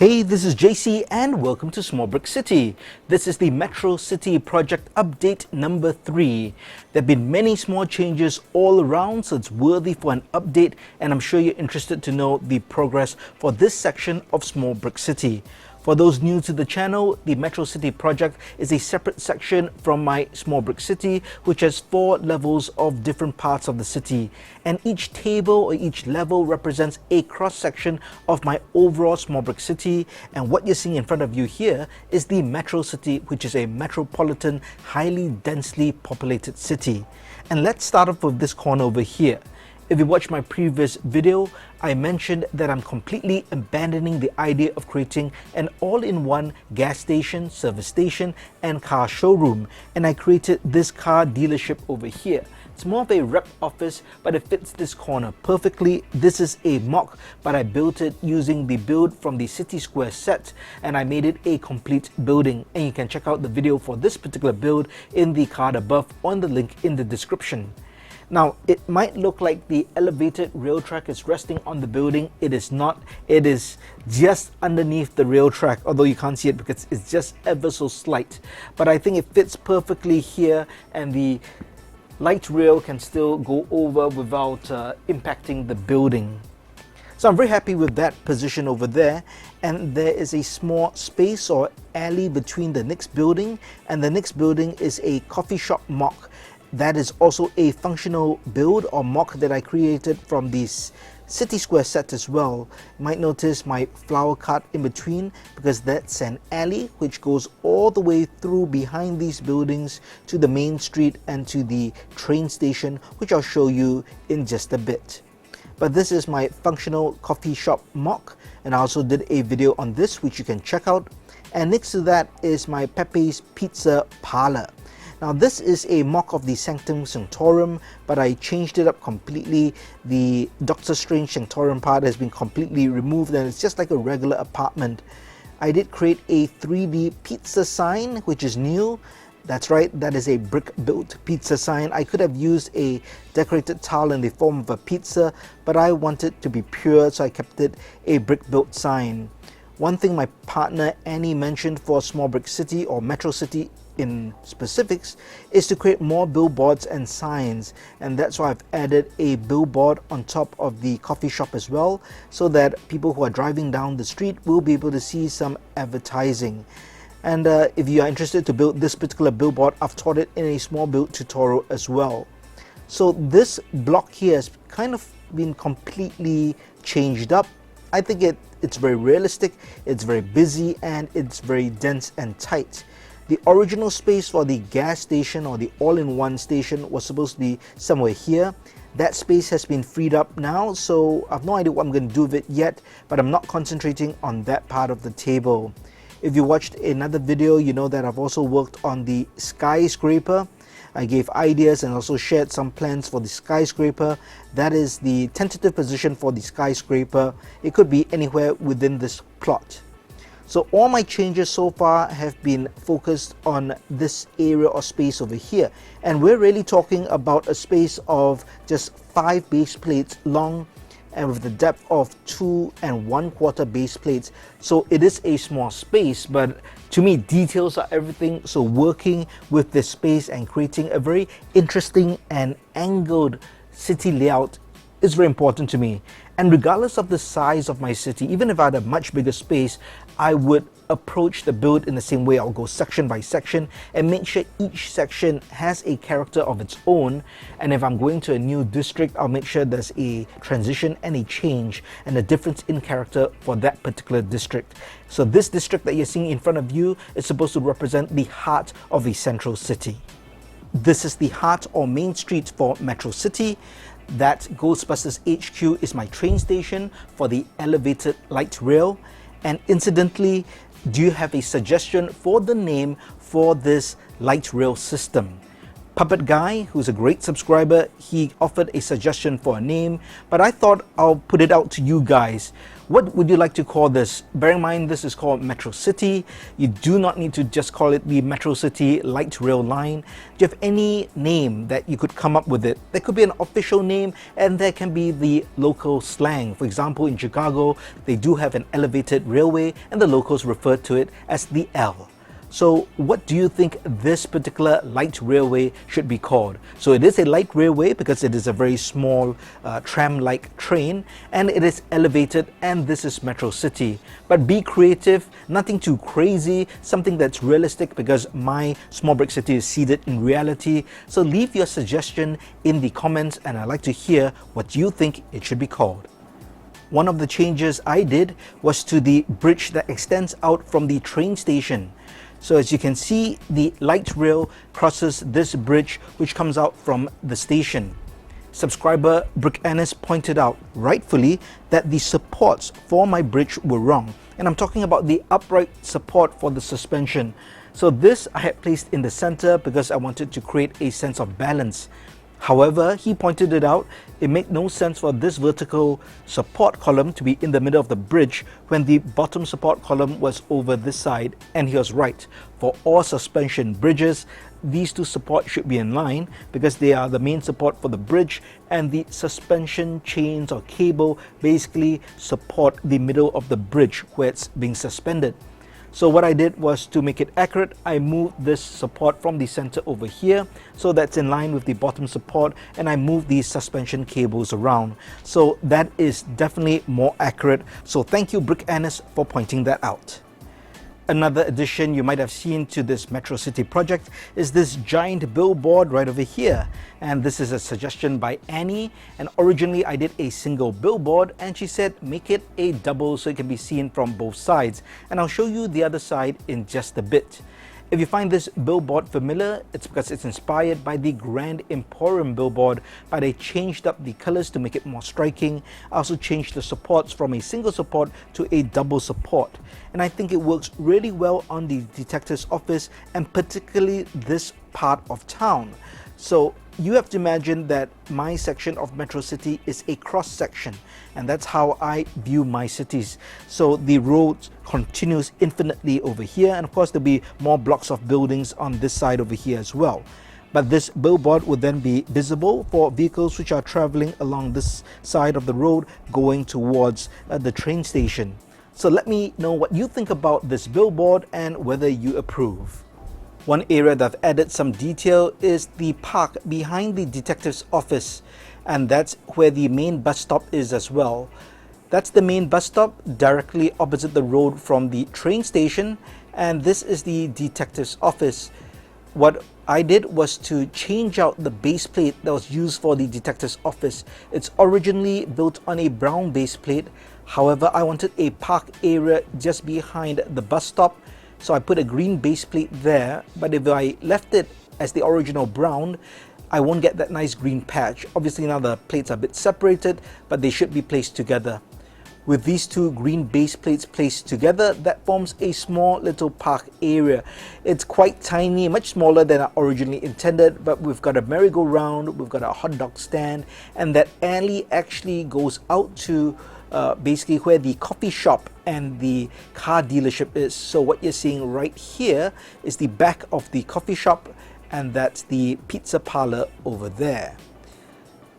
Hey, this is JC and welcome to Small Brick City. This is the Metro City project update number 3. There have been many small changes all around, so it's worthy for an update, and I'm sure you're interested to know the progress for this section of Small Brick City. For those new to the channel, the Metro City project is a separate section from my Small Brick City, which has 4 levels of different parts of the city. And each table or each level represents a cross-section of my overall Small Brick City. And what you're seeing in front of you here is the Metro City, which is a metropolitan, highly densely populated city. And let's start off with this corner over here. If you watched my previous video, I mentioned that I'm completely abandoning the idea of creating an all-in-one gas station, service station, and car showroom. And I created this car dealership over here. It's more of a rep office, but it fits this corner perfectly. This is a mock, but I built it using the build from the City Square set, and I made it a complete building. And you can check out the video for this particular build in the card above on the link in the description. Now, it might look like the elevated rail track is resting on the building. It is not. It is just underneath the rail track, although you can't see it because it's just ever so slight. But I think it fits perfectly here, and the light rail can still go over without impacting the building. So I'm very happy with that position over there. And there is a small space or alley between the next building, and the next building is a coffee shop mock. That is also a functional build or mock that I created from this City Square set as well. You might notice my flower cart in between because that's an alley which goes all the way through behind these buildings to the main street and to the train station, which I'll show you in just a bit. But this is my functional coffee shop mock, and I also did a video on this which you can check out. And next to that is my Pepe's Pizza Parlor. Now this is a mock of the Sanctum Sanctorum, but I changed it up completely. The Doctor Strange Sanctorum part has been completely removed, and it's just like a regular apartment. I did create a 3D pizza sign, which is new. That's right, that is a brick-built pizza sign. I could have used a decorated tile in the form of a pizza, but I wanted to be pure, so I kept it a brick-built sign. One thing my partner Annie mentioned for Small Brick City or Metro City in specifics is to create more billboards and signs, and that's why I've added a billboard on top of the coffee shop as well, so that people who are driving down the street will be able to see some advertising. And if you are interested to build this particular billboard, I've taught it in a small build tutorial as well. So this block here has kind of been completely changed up. I think it's very realistic, it's very busy, and it's very dense and tight. The original space for the gas station or the all-in-one station was supposed to be somewhere here. That space has been freed up now, so I have no idea what I'm going to do with it yet, but I'm not concentrating on that part of the table. If you watched another video, you know that I've also worked on the skyscraper. I gave ideas and also shared some plans for the skyscraper. That is the tentative position for the skyscraper. It could be anywhere within this plot. So all my changes so far have been focused on this area or space over here. And we're really talking about a space of just 5 base plates long and with the depth of 2 1/4 base plates. So it is a small space, but to me, details are everything. So working with this space and creating a very interesting and angled city layout is very important to me. And regardless of the size of my city, even if I had a much bigger space, I would approach the build in the same way. I'll go section by section and make sure each section has a character of its own. And if I'm going to a new district, I'll make sure there's a transition and a change and a difference in character for that particular district. So this district that you're seeing in front of you is supposed to represent the heart of the central city. This is the heart or main street for Metro City. That Ghostbusters HQ is my train station for the elevated light rail. And incidentally, do you have a suggestion for the name for this light rail system? Puppet Guy, who's a great subscriber, he offered a suggestion for a name, but I thought I'll put it out to you guys. What would you like to call this? Bear in mind, this is called Metro City. You do not need to just call it the Metro City Light Rail Line. Do you have any name that you could come up with it? There could be an official name, and there can be the local slang. For example, in Chicago, they do have an elevated railway, and the locals refer to it as the L. So what do you think this particular light railway should be called? So it is a light railway because it is a very small tram-like train, and it is elevated, and this is Metro City. But be creative, nothing too crazy, something that's realistic, because my small brick city is seated in reality. So leave your suggestion in the comments, and I'd like to hear what you think it should be called. One of the changes I did was to the bridge that extends out from the train station. So as you can see, the light rail crosses this bridge which comes out from the station. Subscriber Brick Annis pointed out, rightfully, that the supports for my bridge were wrong. And I'm talking about the upright support for the suspension. So this I had placed in the center because I wanted to create a sense of balance. However, he pointed it out, it made no sense for this vertical support column to be in the middle of the bridge when the bottom support column was over this side, and he was right. For all suspension bridges, these two supports should be in line because they are the main support for the bridge, and the suspension chains or cable basically support the middle of the bridge where it's being suspended. So what I did was, to make it accurate, I moved this support from the center over here, so that's in line with the bottom support, and I moved these suspension cables around. So that is definitely more accurate. So thank you, Brick Annis, for pointing that out. Another addition you might have seen to this Metro City project is this giant billboard right over here. And this is a suggestion by Annie. And originally I did a single billboard, and she said make it a double so it can be seen from both sides. And I'll show you the other side in just a bit. If you find this billboard familiar, it's because it's inspired by the Grand Emporium billboard, but they changed up the colors to make it more striking. I also changed the supports from a single support to a double support. And I think it works really well on the detective's office, and particularly this part of town. So you have to imagine that my section of Metro City is a cross section, and that's how I view my cities. So the road continues infinitely over here, and of course there'll be more blocks of buildings on this side over here as well. But this billboard would then be visible for vehicles which are traveling along this side of the road going towards the train station. So let me know what you think about this billboard and whether you approve. One area that I've added some detail is the park behind the detective's office, and that's where the main bus stop is as well. That's the main bus stop directly opposite the road from the train station, and this is the detective's office. What I did was to change out the base plate that was used for the detective's office. It's originally built on a brown base plate. However, I wanted a park area just behind the bus stop, so I put a green base plate there. But if I left it as the original brown, I won't get that nice green patch. Obviously now the plates are a bit separated, but they should be placed together. With these two green base plates placed together, that forms a small little park area. It's quite tiny, much smaller than I originally intended, but we've got a merry-go-round, we've got a hot dog stand, and that alley actually goes out to basically where the coffee shop and the car dealership is. So what you're seeing right here is the back of the coffee shop, and that's the pizza parlor over there.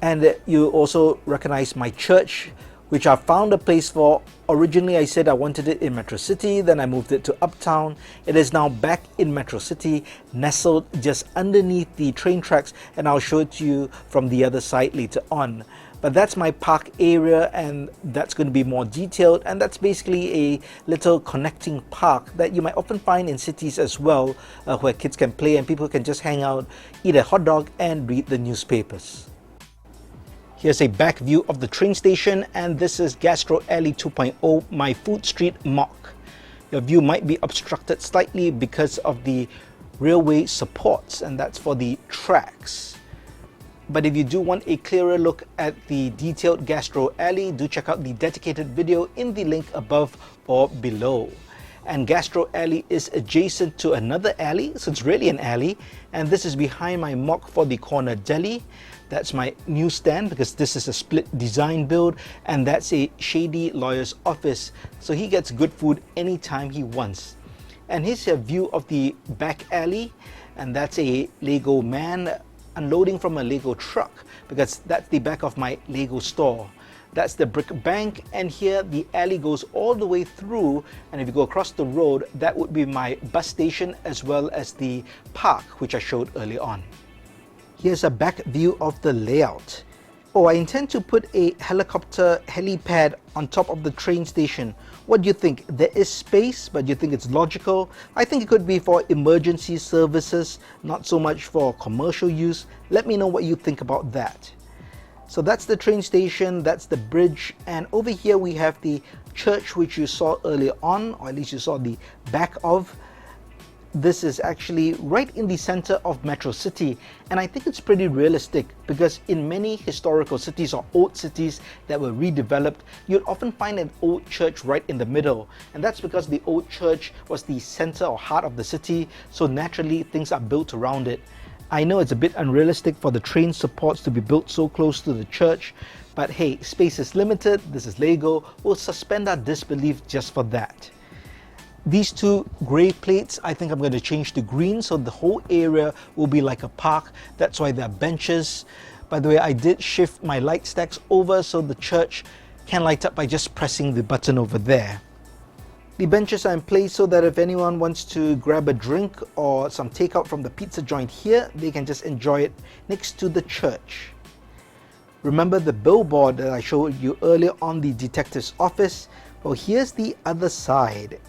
And you also recognize my church, which I found a place for. Originally I said I wanted it in Metro City, then I moved it to Uptown. It is now back in Metro City, nestled just underneath the train tracks, and I'll show it to you from the other side later on. But that's my park area, and that's going to be more detailed, and that's basically a little connecting park that you might often find in cities as well, where kids can play and people can just hang out, eat a hot dog and read the newspapers. Here's a back view of the train station, and this is Gastro Alley 2.0, my food street mock. Your view might be obstructed slightly because of the railway supports, and that's for the tracks. But if you do want a clearer look at the detailed Gastro Alley, do check out the dedicated video in the link above or below. and Gastro Alley is adjacent to another alley, so it's really an alley. And this is behind my mock for the corner deli. That's my newsstand because this is a split design build, and that's a shady lawyer's office, so he gets good food anytime he wants. And here's a view of the back alley, and that's a Lego man unloading from a Lego truck because that's the back of my Lego store. That's the brick bank, and here the alley goes all the way through, and if you go across the road, that would be my bus station as well as the park, which I showed earlier on. Here's a back view of the layout. Oh, I intend to put a helicopter helipad on top of the train station. What do you think? There is space, but do you think it's logical? I think it could be for emergency services, not so much for commercial use. Let me know what you think about that. So that's the train station, that's the bridge, and over here we have the church which you saw earlier on, or at least you saw the back of. This is actually right in the center of Metro City, and I think it's pretty realistic because in many historical cities or old cities that were redeveloped, you'd often find an old church right in the middle, and that's because the old church was the center or heart of the city, so naturally things are built around it. I know it's a bit unrealistic for the train supports to be built so close to the church, but hey, space is limited, this is Lego, we'll suspend our disbelief just for that. These two gray plates, I think I'm going to change to green, so the whole area will be like a park. That's why there are benches. By the way, I did shift my light stacks over so the church can light up by just pressing the button over there. The benches are in place so that if anyone wants to grab a drink or some takeout from the pizza joint here, they can just enjoy it next to the church. Remember the billboard that I showed you earlier on the detective's office? Well, here's the other side.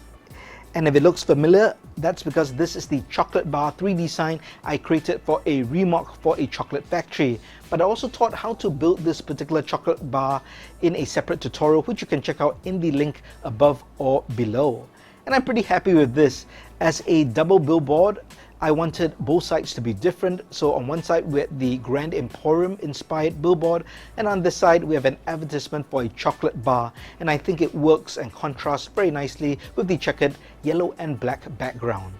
And if it looks familiar, that's because this is the chocolate bar 3D sign I created for a remodel for a chocolate factory. But I also taught how to build this particular chocolate bar in a separate tutorial, which you can check out in the link above or below. And I'm pretty happy with this. As a double billboard, I wanted both sides to be different. So on one side we had the Grand Emporium inspired billboard, and on this side we have an advertisement for a chocolate bar, and I think it works and contrasts very nicely with the checkered yellow and black background.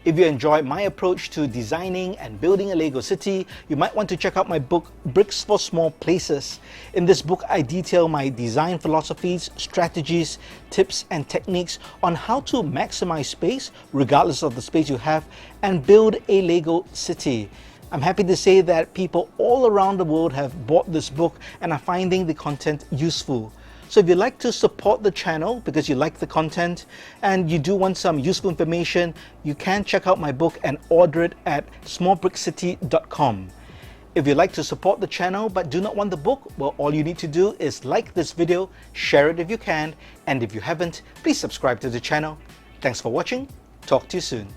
If you enjoy my approach to designing and building a Lego city, you might want to check out my book, Bricks for Small Places. In this book, I detail my design philosophies, strategies, tips, and techniques on how to maximize space, regardless of the space you have, and build a Lego city. I'm happy to say that people all around the world have bought this book and are finding the content useful. So if you'd like to support the channel because you like the content and you do want some useful information, you can check out my book and order it at smallbrickcity.com. If you'd like to support the channel but do not want the book, well, all you need to do is like this video, share it if you can, and if you haven't, please subscribe to the channel. Thanks for watching. Talk to you soon.